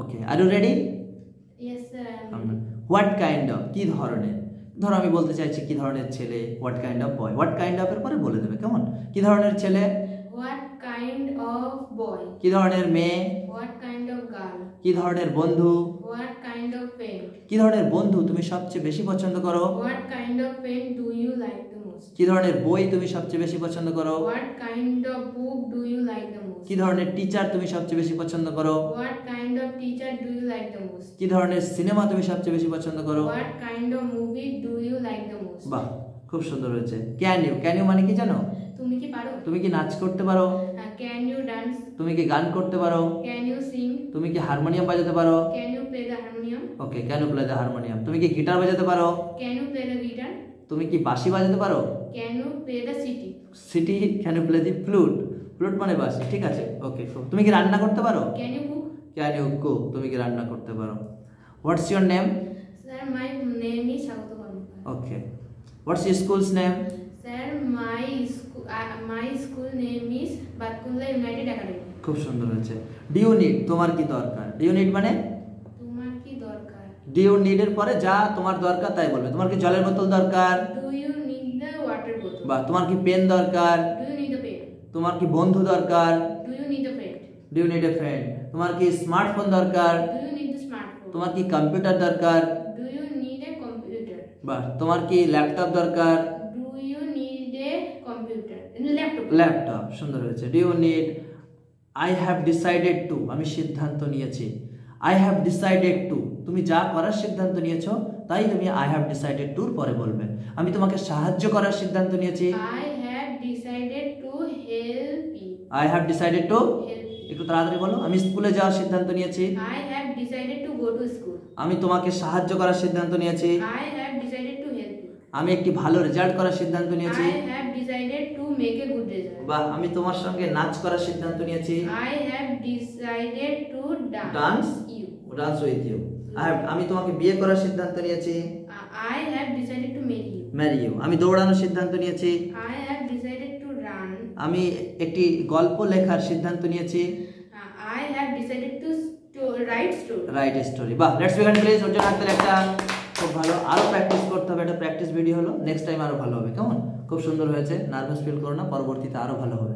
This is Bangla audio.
Okay, are you ready? Yes sir, I am. What kind of, কি ধরনের। ধরো আমি বলতে চাইছি কি ধরনের ছেলে, what kind of boy. What kind of এর পরে বলে দেবে, কেমন? কি ধরনের ছেলে, What kind of boy? কি ধরনের মেয়ে, What kind of girl? কি ধরনের বন্ধু, What kind of pen? কি ধরনের বন্ধু তুমি সবচেয়ে বেশি পছন্দ করো, What kind of pen do you like the most? কি ধরনের বই তুমি সবচেয়ে বেশি পছন্দ করো, What kind of book do you like the most? কি ধরনের টিচার তুমি সবচেয়ে বেশি পছন্দ করো, What kind of teacher do you like the most? কি ধরনের সিনেমা তুমি সবচেয়ে বেশি পছন্দ করো। What kind of movie do you like the most? বাহ, খুব সুন্দর হয়েছে। ক্যান ইউ, ক্যান ইউ মানে কি জানো? তুমি কি পারো? তুমি কি নাচ করতে পারো, Can you dance? তুমি কি গান করতে পারো, Can you sing? তুমি কি হারমোনিয়াম বাজাতে পারো। Can you play the harmonium? ওকে, can you play the harmonium. তুমি কি গিটার বাজাতে পারো, Can you play the guitar? তুমি কি বাঁশি বাজাতে পারো, Can you play the city? City. Can you play the flute, flute মানে বাঁশি, ঠিক আছে। ওকে, তুমি কি রান্না করতে পারো, Can you cook? Can you cook, তুমি কি রান্না করতে পারো। হোয়াটস ইউর নেম, Sir, my name is Shagata Karmakar. ওকে। হোয়াটস ইউর স্কুলস নেম, Sir, my school name is Batkulla United Academy. খুব সুন্দর হয়েছে। ডু ইউ নিড, তোমার কি দরকার। ডু ইউ নিড মানে তোমার কি দরকার? ডু ইউ নিড এর পরে যা তোমার দরকার তাই বলবে। তোমার কি জলের বোতল দরকার, Do you need the water bottle? বা তোমার কি পেন দরকার, Do you need a pen? তোমার কি বন্ধু দরকার, Do you need a friend? Do you need a friend. তোমার কি স্মার্টফোন দরকার, Do you need the smartphone? তোমার কি কম্পিউটার দরকার, Do you need a computer? বা তোমার কি ল্যাপটপ দরকার, Do you need a computer? Laptop. Laptop. সুন্দর হয়েছে। Do you need, I have decided to, আমি সিদ্ধান্ত নিয়েছি। আই হ্যাভ ডিসাইডেড টু, তুমি যা করার সিদ্ধান্ত নিয়েছো তাই তুমি আই হ্যাভ ডিসাইডেড টুর পরে বলবে। আমি তোমাকে সাহায্য করার সিদ্ধান্ত নিয়েছি। I have decided to help you. I have decided two, Help you. একটু তাড়াতাড়ি বলো। আমি স্কুলে যাওয়ার সিদ্ধান্ত নিয়েছি। I have decided to go to school. আমি তোমাকে সাহায্য করার সিদ্ধান্ত নিয়েছি। I have decided to help you. আমি একটি ভালো রেজাল্ট করার সিদ্ধান্ত নিয়েছি। I have decided to make a good result. বা আমি তোমার সঙ্গে নাচ করার সিদ্ধান্ত নিয়েছি। I have decided to dance you. Dance with you. আমি তোমাকে বিয়ে করার সিদ্ধান্ত নিয়েছি। I have decided to marry you. Marry you. আমি দৌড়ানোর সিদ্ধান্ত নিয়েছি। I have decided to run. আমি একটি গল্প লেখার সিদ্ধান্ত নিয়েছি। I have decided to write story. Write story. বাহ, লেটস বিগিন প্লিজ। ওর জন্য হাতের একটা খুব ভালো, আরো প্র্যাকটিস করতে হবে। এটা প্র্যাকটিস ভিডিও হলো, নেক্সট টাইম আরো ভালো হবে, কেমন? খুব সুন্দর হয়েছে, নার্ভাস ফিল করো না, পরবর্তীতে আরো ভালো হবে।